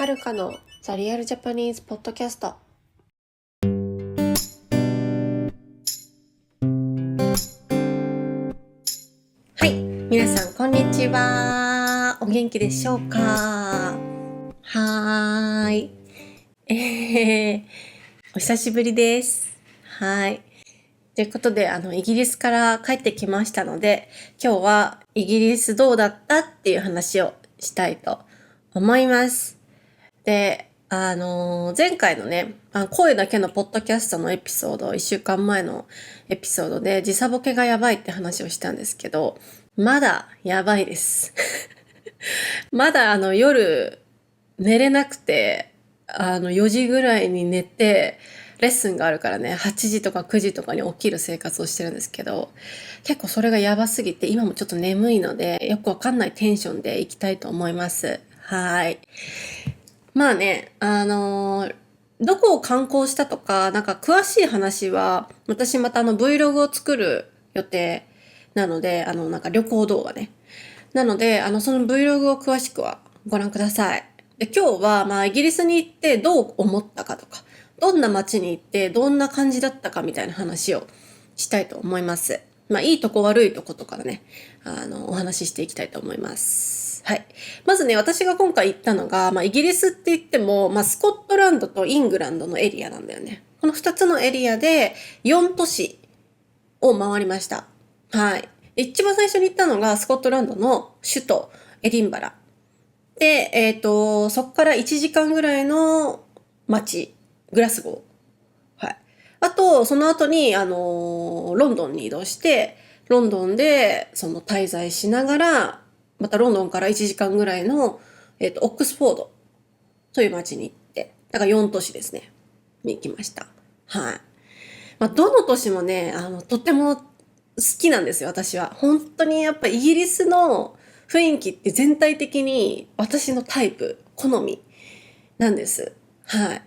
はるかのザリアルジャパニーズポッドキャスト。はい、皆さんこんにちは。お元気でしょうか？はーい。お久しぶりです。はい。ということで、イギリスから帰ってきましたので、今日はイギリスどうだったっていう話をしたいと思います。で、前回のね、声だけのポッドキャストのエピソード、1週間前のエピソードで時差ボケがやばいって話をしたんですけど、まだやばいです。まだ夜寝れなくて、4時ぐらいに寝て、レッスンがあるからね、8時とか9時とかに起きる生活をしてるんですけど、結構それがやばすぎて、今もちょっと眠いので、よくわかんないテンションでいきたいと思います。はい。まあね、どこを観光したとか、なんか詳しい話は、私またVlog を作る予定なので、なんか旅行動画ね。なので、その Vlog を詳しくはご覧ください。で、今日は、イギリスに行ってどう思ったかとか、どんな街に行ってどんな感じだったかみたいな話をしたいと思います。いいとこ悪いとことからね、お話ししていきたいと思います。はい。まずね、私が今回行ったのが、イギリスって言っても、スコットランドとイングランドのエリアなんだよね。この2つのエリアで4都市を回りました。はい。一番最初に行ったのがスコットランドの首都エディンバラ。で、そこから1時間ぐらいの街、グラスゴー。はい。あと、その後に、ロンドンに移動して、ロンドンで、滞在しながら、またロンドンから1時間ぐらいの、オックスフォードという街に行って、だから4都市ですね、に行きました。はい。どの都市もね、とっても好きなんですよ、私は。本当にやっぱイギリスの雰囲気って全体的に私のタイプ、好みなんです。はい。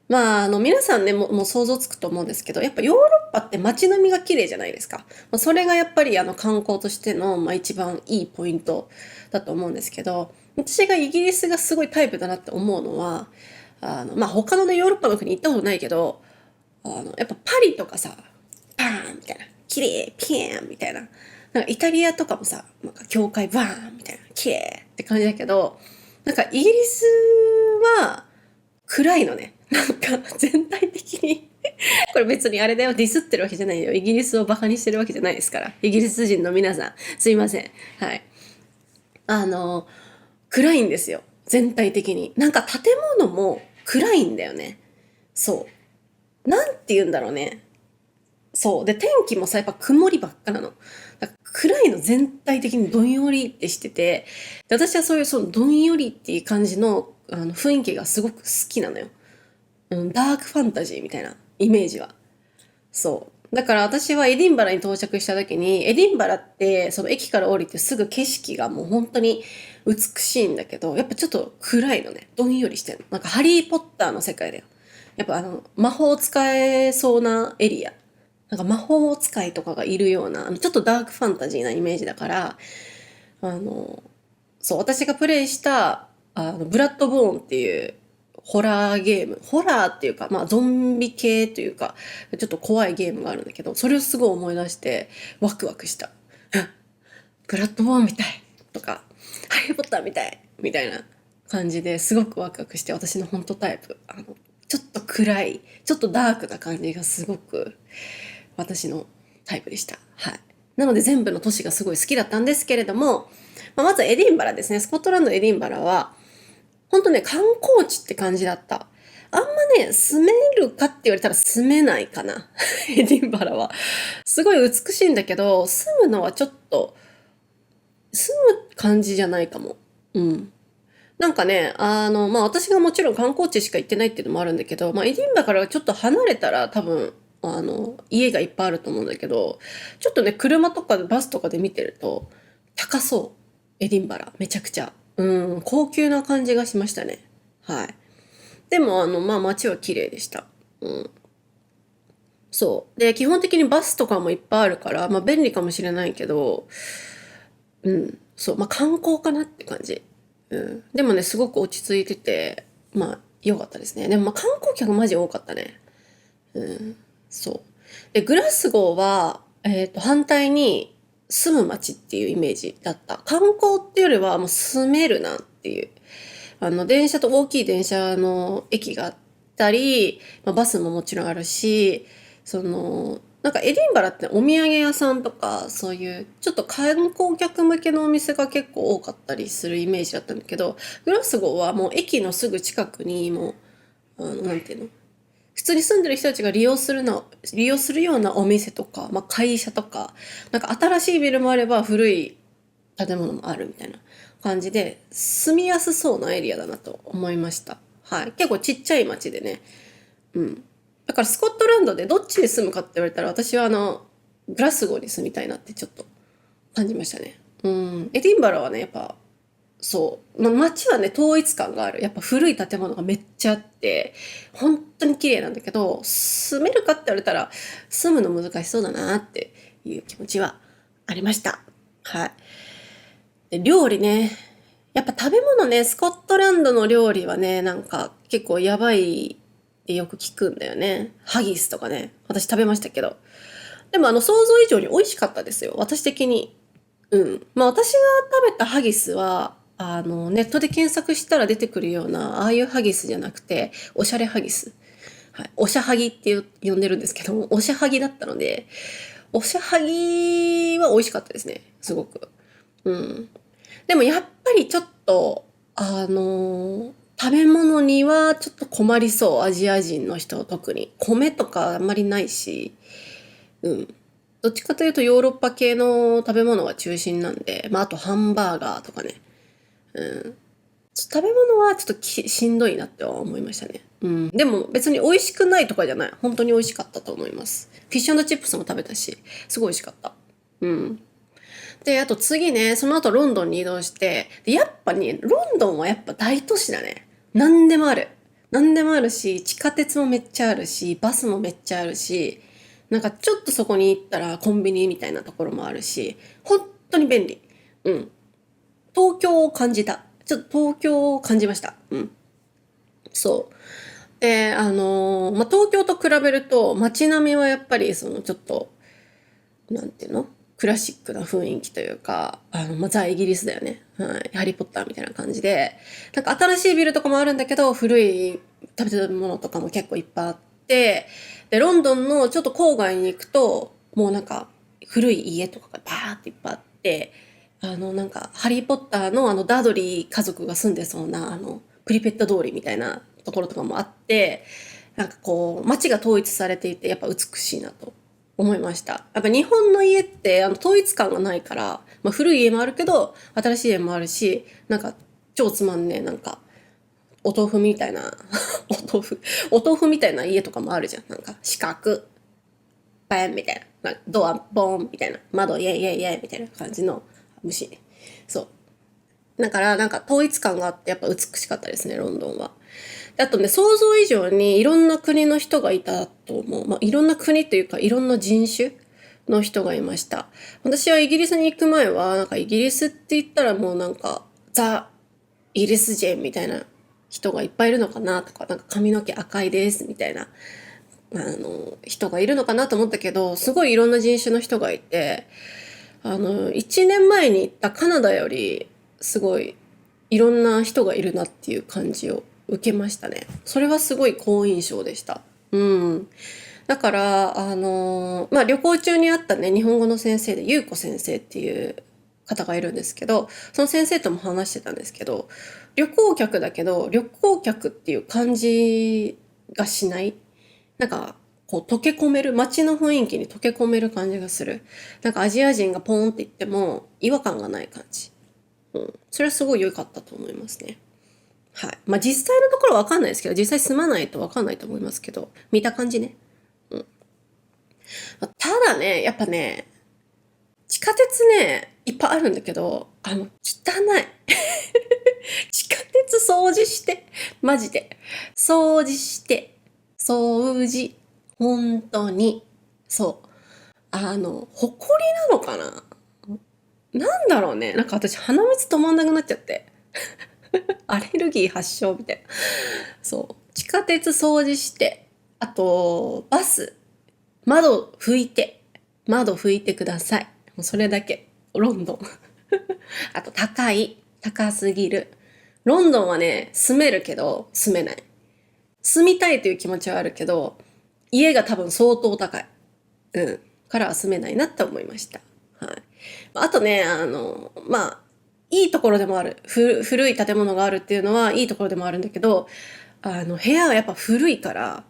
皆さんね、もう想像つくと思うんですけど、やっぱヨーロッパって街並みが綺麗じゃないですか。それがやっぱり観光としての、一番いいポイントだと思うんですけど、私がイギリスがすごいタイプだなって思うのは、他のね、ヨーロッパの国行ったことないけど、やっぱパリとかさ、パーンみたいな、綺麗、ピエンみたいな。なんかイタリアとかもさ、なんか教会バーンみたいな、綺麗って感じだけど、なんかイギリスは暗いのね。なんか全体的にこれ別にあれだよ、ディスってるわけじゃないよ。イギリスをバカにしてるわけじゃないですから。イギリス人の皆さん、すいません。はい。あの、暗いんですよ。全体的に。なんか建物も暗いんだよね。そう。なんて言うんだろうね。そう。で、天気もさ、やっぱ曇りばっかなの。だから暗いの全体的にどんよりってしてて、で私はそういうそのどんよりっていう感じの雰囲気がすごく好きなのよ。ダークファンタジーみたいなイメージは。そう。だから私はエディンバラに到着した時に、エディンバラってその駅から降りてすぐ景色がもう本当に美しいんだけど、やっぱちょっと暗いのね。どんよりしてるの。なんかハリーポッターの世界だよ。やっぱ魔法使えそうなエリア。なんか魔法使いとかがいるような、ちょっとダークファンタジーなイメージだから、あの、そう、私がプレイした、ブラッドボーンっていうホラーゲーム、ホラーっていうか、ゾンビ系というか、ちょっと怖いゲームがあるんだけど、それをすごい思い出して、ワクワクした。ブラッドボーンみたいとか、ハリーポッターみたいみたいな感じですごくワクワクして、私の本当タイプ。ちょっと暗い、ちょっとダークな感じがすごく私のタイプでした。はい。なので全部の都市がすごい好きだったんですけれども、まずエディンバラですね。スコットランドエディンバラは、本当ね、観光地って感じだった。あんまね、住めるかって言われたら住めないかな。エディンバラは。すごい美しいんだけど、住むのはちょっと、住む感じじゃないかも。うん。なんかね、私がもちろん観光地しか行ってないっていうのもあるんだけど、エディンバラからちょっと離れたら多分、家がいっぱいあると思うんだけど、ちょっとね、車とかバスとかで見てると、高そう。エディンバラ。めちゃくちゃ。高級な感じがしましたね。はい。でも、街は綺麗でした。うん。そう。で、基本的にバスとかもいっぱいあるから、便利かもしれないけど、そう、観光かなって感じ。でもね、すごく落ち着いてて、まあ良かったですね。でもまあ観光客マジ多かったね。うん、そう。で、グラスゴーは、反対に住む街っていうイメージだった。観光っていうよりはもう住めるなっていう。電車と大きい電車の駅があったり、まあ、バスももちろんあるし、なんかエディンバラってお土産屋さんとか、そういうちょっと観光客向けのお店が結構多かったりするイメージだったんだけど、グラスゴーはもう駅のすぐ近くにもう、なんていうの、普通に住んでる人たちが利用するようなお店とか、まあ、会社とか、なんか新しいビルもあれば古い建物もあるみたいな感じで、住みやすそうなエリアだなと思いました。はい。結構ちっちゃい町でね。うん。だからスコットランドでどっちに住むかって言われたら、私はグラスゴーに住みたいなってちょっと感じましたね。うん。エディンバラはね、やっぱそう。まあ、街はね、統一感がある。やっぱ古い建物がめっちゃあって、本当に綺麗なんだけど、住めるかって言われたら、住むの難しそうだなっていう気持ちはありました。はい。で、料理ね。やっぱ食べ物ね、スコットランドの料理はね、なんか結構やばいってよく聞くんだよね。ハギスとかね。私食べましたけど。でも想像以上に美味しかったですよ。私的に。うん。まあ私が食べたハギスは、ネットで検索したら出てくるような、ああいうハギスじゃなくて、おしゃれハギス。はい。おしゃはぎって呼んでるんですけども、おしゃはぎだったので、おしゃはぎは美味しかったですね。すごく。うん。でもやっぱりちょっと、食べ物にはちょっと困りそう。アジア人の人特に。米とかあんまりないし、うん。どっちかというとヨーロッパ系の食べ物が中心なんで、まああとハンバーガーとかね。うん。食べ物はちょっとしんどいなって思いましたね。うん。でも別に美味しくないとかじゃない。本当に美味しかったと思います。フィッシュチップスも食べたし、すごい美味しかった。うん。で、あと次ね、その後ロンドンに移動して、でやっぱね、ロンドンはやっぱ大都市だね。何でもある。何でもあるし、地下鉄もめっちゃあるし、バスもめっちゃあるし、なんかちょっとそこに行ったらコンビニみたいなところもあるし、本当に便利。うん。東京を感じた。ちょっと東京を感じました。うん。そう。で、まあ、東京と比べると街並みはやっぱりちょっとなんていうのクラシックな雰囲気というか、まあ、ザ・イギリスだよね。はい。ハリーポッターみたいな感じで、なんか新しいビルとかもあるんだけど、古い食べ物とかも結構いっぱいあって、で、ロンドンのちょっと郊外に行くと、もうなんか古い家とかがバーっていっぱいあって、なんか、ハリーポッターのダードリー家族が住んでそうな、プリペット通りみたいなところとかもあって、なんかこう、街が統一されていて、やっぱ美しいなと思いました。やっぱ日本の家って統一感がないから、まあ、古い家もあるけど新しい家もあるし、なんか超つまんねえなんかお豆腐みたいなお豆腐みたいな家とかもあるじゃん。なんか四角バンみたいな、なんかドアボーンみたいな、窓イェイイェイイェイみたいな感じの虫。そう。だからなんか統一感があってやっぱ美しかったですね、ロンドンは。あとね、想像以上にいろんな国の人がいたと思う。まあ、いろんな国というか、いろんな人種の人がいました。私はイギリスに行く前は、なんかイギリスって言ったらもうなんか、ザ・イギリス人みたいな人がいっぱいいるのかなとか、なんか髪の毛赤いですみたいな、人がいるのかなと思ったけど、すごいいろんな人種の人がいて、1年前に行ったカナダより、すごいいろんな人がいるなっていう感じを受けましたね。それはすごい好印象でした。うん。だから、まあ、旅行中に会ったね、日本語の先生で、ゆうこ先生っていう方がいるんですけど、その先生とも話してたんですけど、旅行客だけど、旅行客っていう感じがしない。なんか、こう溶け込める、街の雰囲気に溶け込める感じがする。なんかアジア人がポーンって言っても違和感がない感じ。うん。それはすごい良かったと思いますね。はい。まあ実際のところわかんないですけど、実際住まないとわかんないと思いますけど、見た感じね。ただね、やっぱね、地下鉄ね、いっぱいあるんだけど、汚い。地下鉄掃除して。マジで。掃除して。掃除。本当に。そう。埃なのかな。なんだろうね。なんか私鼻水止まんなくなっちゃって。アレルギー発症みたいな。そう。地下鉄掃除して、あと、バス、窓拭いてください。もうそれだけ。ロンドン。あと、高すぎる。ロンドンはね、住めるけど、住めない。住みたいという気持ちはあるけど、家が多分相当高い。からは住めないなって思いました。はい。あとね、いいところでもある。古い建物があるっていうのはいいところでもあるんだけど、部屋はやっぱ古いから、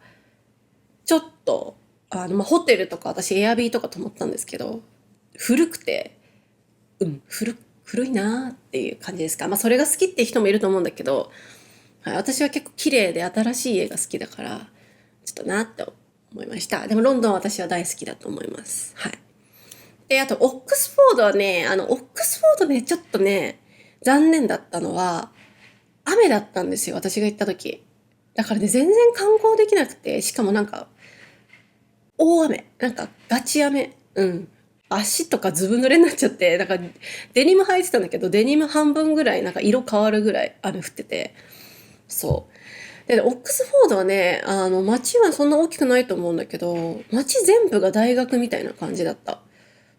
ちょっと、ホテルとか私エアビーとか泊まったんですけど、古くて、古いなーっていう感じですか。それが好きっていう人もいると思うんだけど、はい、私は結構綺麗で新しい家が好きだから、ちょっとなって思いました。でもロンドンは私は大好きだと思います。はい。で、あと、オックスフォードはね、オックスフォードね、ちょっとね、残念だったのは、雨だったんですよ、私が行った時。だからね、全然観光できなくて、しかも大雨。ガチ雨。足とかずぶ濡れになっちゃって、デニム履いてたんだけど、デニム半分ぐらい、色変わるぐらい雨降ってて、そう。で、オックスフォードはね、街はそんな大きくないと思うんだけど、街全部が大学みたいな感じだった。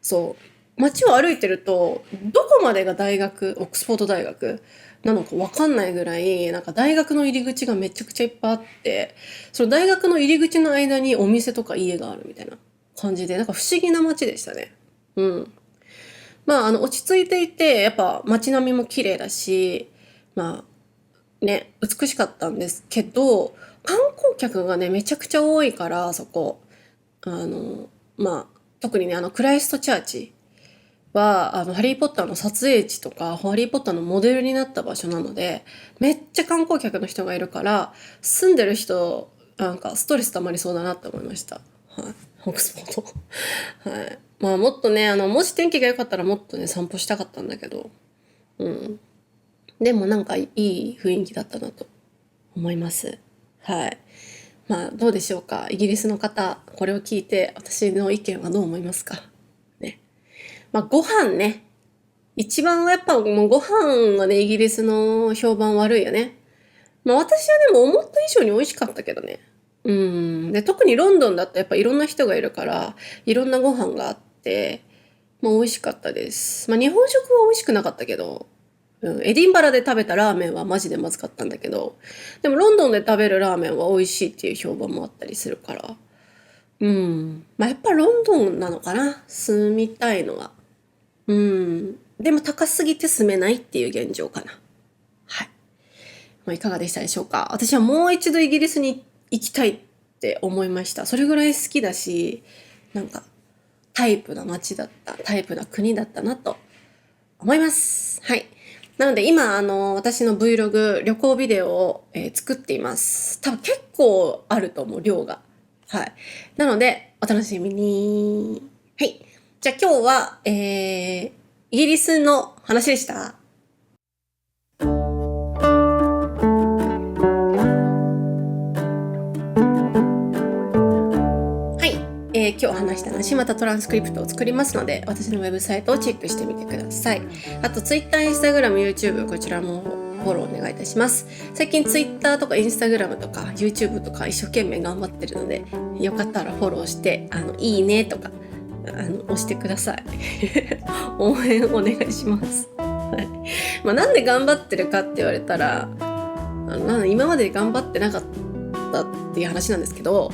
そう。街を歩いてると、どこまでが大学、オックスフォード大学なのかわかんないぐらい、大学の入り口がめちゃくちゃいっぱいあって、その大学の入り口の間にお店とか家があるみたいな感じで、不思議な街でしたね。うん。落ち着いていて、やっぱ街並みも綺麗だし、美しかったんですけど、観光客がね、めちゃくちゃ多いから、そこ。あの、ま特にね、クライストチャーチは、ハリーポッターの撮影地とか、ハリーポッターのモデルになった場所なので、めっちゃ観光客の人がいるから、住んでる人、ストレス溜まりそうだなって思いました。はい。オックスフォード。はい。もっとね、もし天気が良かったらもっとね、散歩したかったんだけど、でもいい雰囲気だったなと思います。はい。どうでしょうか。イギリスの方、これを聞いて私の意見はどう思いますかね。ご飯ね。一番はやっぱもうご飯はね、イギリスの評判悪いよね。私はでも思った以上に美味しかったけどね。で、特にロンドンだとやっぱいろんな人がいるから、いろんなご飯があって、美味しかったです。日本食は美味しくなかったけど、エディンバラで食べたラーメンはマジでまずかったんだけど、でもロンドンで食べるラーメンは美味しいっていう評判もあったりするから。やっぱロンドンなのかな、住みたいのは。でも高すぎて住めないっていう現状かな。はい。いかがでしたでしょうか。私はもう一度イギリスに行きたいって思いました。それぐらい好きだし、タイプな街だった、タイプな国だったなと思います。はい。なので今、私の Vlog、旅行ビデオを、作っています。多分結構あると思う、量が。はい。なので、お楽しみに。はい。じゃあ今日は、イギリスの話でした。今日話した話、またトランスクリプトを作りますので、私のウェブサイトをチェックしてみてください。あと、Twitter、Instagram、YouTube、こちらもフォローお願いいたします。最近 Twitter とか Instagram とか YouTube とか一生懸命頑張ってるので、よかったらフォローして、いいねとか、押してください。応援お願いします。はい。なんで頑張ってるかって言われたら、今まで頑張ってなかったっていう話なんですけど、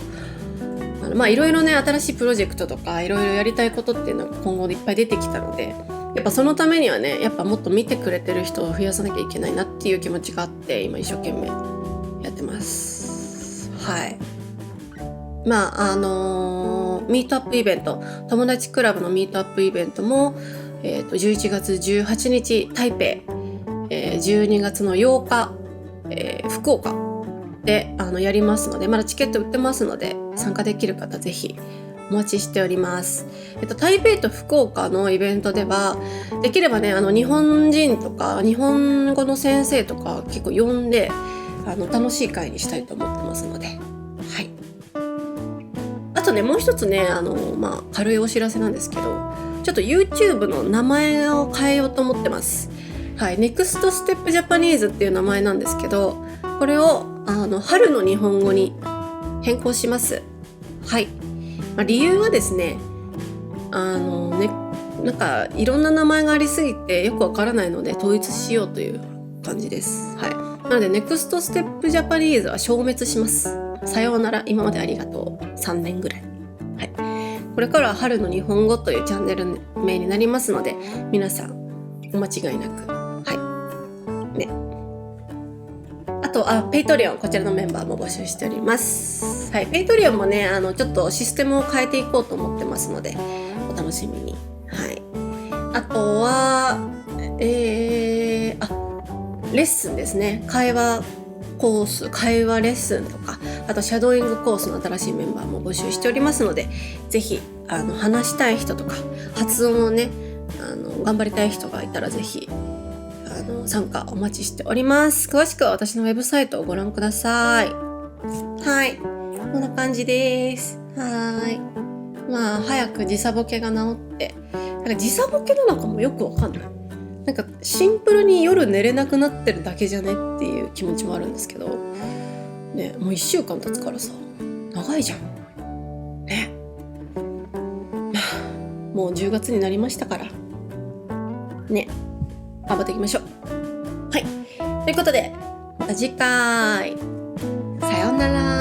いろいろね、新しいプロジェクトとかいろいろやりたいことっていうのが今後でいっぱい出てきたので、やっぱそのためにはね、やっぱもっと見てくれてる人を増やさなきゃいけないなっていう気持ちがあって、今一生懸命やってます。はい。ミートアップイベント、友達クラブのミートアップイベントも、11月18日台北、12月の8日、福岡でやりますので、まだチケット売ってますので、参加できる方ぜひお待ちしております。台北と福岡のイベントでは、できればね、日本人とか日本語の先生とか結構呼んで、楽しい会にしたいと思ってますので、はい。あとね、もう一つね、軽いお知らせなんですけど、ちょっと YouTube の名前を変えようと思ってます。はい、ネクストステップジャパニーズっていう名前なんですけど、これを春の日本語に変更します。はい。理由はですね、なんかいろんな名前がありすぎてよくわからないので統一しようという感じです。はい。なのでネクストステップジャパニーズは消滅します。さようなら、今までありがとう。3年ぐらい。はい。これからは春の日本語というチャンネル名になりますので、皆さんお間違いなく。はい。ね。あと、ペイトリオン、こちらのメンバーも募集しております。はい。ペイトリオンもね、ちょっとシステムを変えていこうと思ってますので、お楽しみに。はい。あとは、レッスンですね。会話コース、会話レッスンとか、あとシャドーイングコースの新しいメンバーも募集しておりますので、ぜひ話したい人とか発音をね頑張りたい人がいたらぜひ参加お待ちしております。詳しくは私のウェブサイトをご覧ください。はい、こんな感じです。はい。早く時差ボケが治って、なんか時差ボケなのかもよくわかんない。なんかシンプルに夜寝れなくなってるだけじゃねっていう気持ちもあるんですけどね。もう1週間経つからさ、長いじゃんね。もう10月になりましたからね、頑張っていきましょう。はい、ということでまた次回、さようなら。